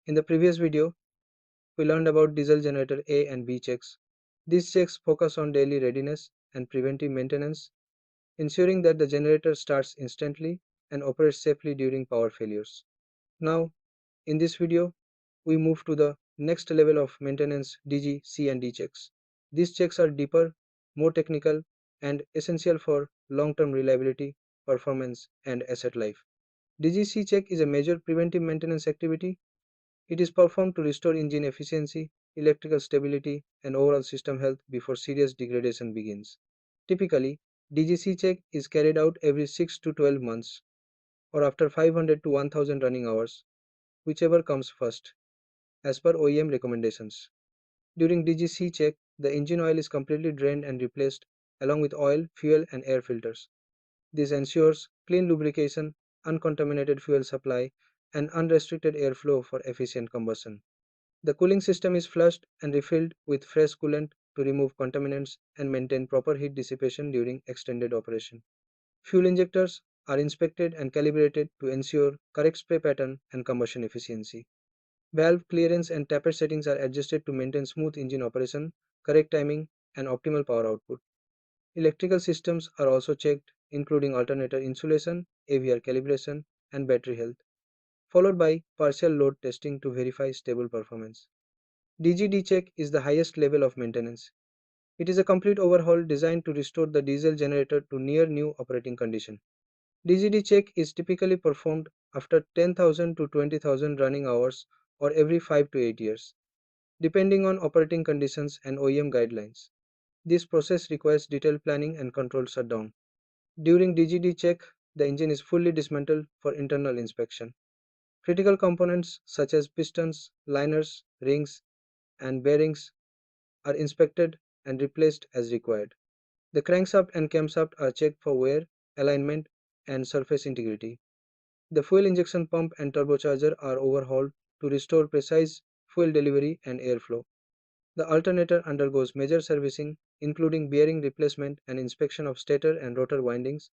In the previous video, we learned about diesel generator A and B checks. These checks focus on daily readiness and preventive maintenance, ensuring that the generator starts instantly and operates safely during power failures. Now, in this video, we move to the next level of maintenance DG, C and D checks. These checks are deeper, more technical, and essential for long-term reliability, performance, and asset life. DGC check is a major preventive maintenance activity. It is performed to restore engine efficiency, electrical stability, and overall system health before serious degradation begins. Typically, DGC check is carried out every 6 to 12 months or after 500 to 1000 running hours, whichever comes first, as per OEM recommendations. During DGC check, the engine oil is completely drained and replaced along with oil, fuel, and air filters. This ensures clean lubrication, uncontaminated fuel supply, and unrestricted airflow for efficient combustion. The cooling system is flushed and refilled with fresh coolant to remove contaminants and maintain proper heat dissipation during extended operation. Fuel injectors are inspected and calibrated to ensure correct spray pattern and combustion efficiency. Valve clearance and taper settings are adjusted to maintain smooth engine operation, correct timing, and optimal power output. Electrical systems are also checked, including alternator insulation, AVR calibration, and battery health, followed by partial load testing to verify stable performance. DGD check is the highest level of maintenance. It is a complete overhaul designed to restore the diesel generator to near new operating condition. DGD check is typically performed after 10,000 to 20,000 running hours or every 5 to 8 years, depending on operating conditions and OEM guidelines. This process requires detailed planning and controlled shutdown. During DGD check, the engine is fully dismantled for internal inspection. Critical components such as pistons, liners, rings, and bearings are inspected and replaced as required. The crankshaft and camshaft are checked for wear, alignment, and surface integrity. The fuel injection pump and turbocharger are overhauled to restore precise fuel delivery and airflow. The alternator undergoes major servicing, including bearing replacement and inspection of stator and rotor windings.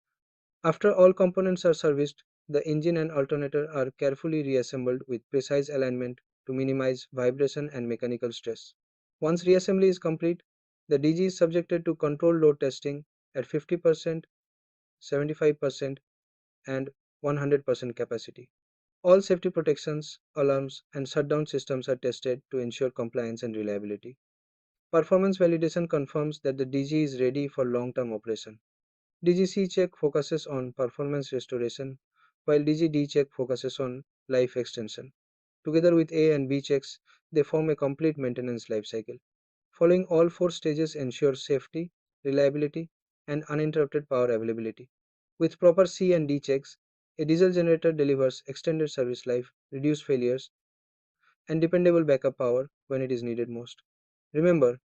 After all components are serviced, the engine and alternator are carefully reassembled with precise alignment to minimize vibration and mechanical stress. Once reassembly is complete, the DG is subjected to controlled load testing at 50%, 75%, and 100% capacity. All safety protections, alarms, and shutdown systems are tested to ensure compliance and reliability. Performance validation confirms that the DG is ready for long-term operation. DGC check focuses on performance restoration, while DGD check focuses on life extension. Together with A and B checks, they form a complete maintenance life cycle. Following all four stages ensures safety, reliability, and uninterrupted power availability. With proper C and D checks, a diesel generator delivers extended service life, reduced failures, and dependable backup power when it is needed most. Remember,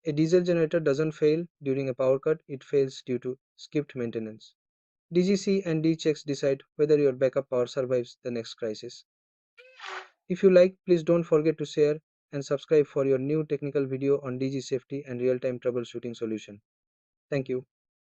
a diesel generator doesn't fail during a power cut, it fails due to skipped maintenance. DGC and D checks decide whether your backup power survives the next crisis. If you like, please don't forget to share and subscribe for your new technical video on DG safety and real-time troubleshooting solution. Thank you.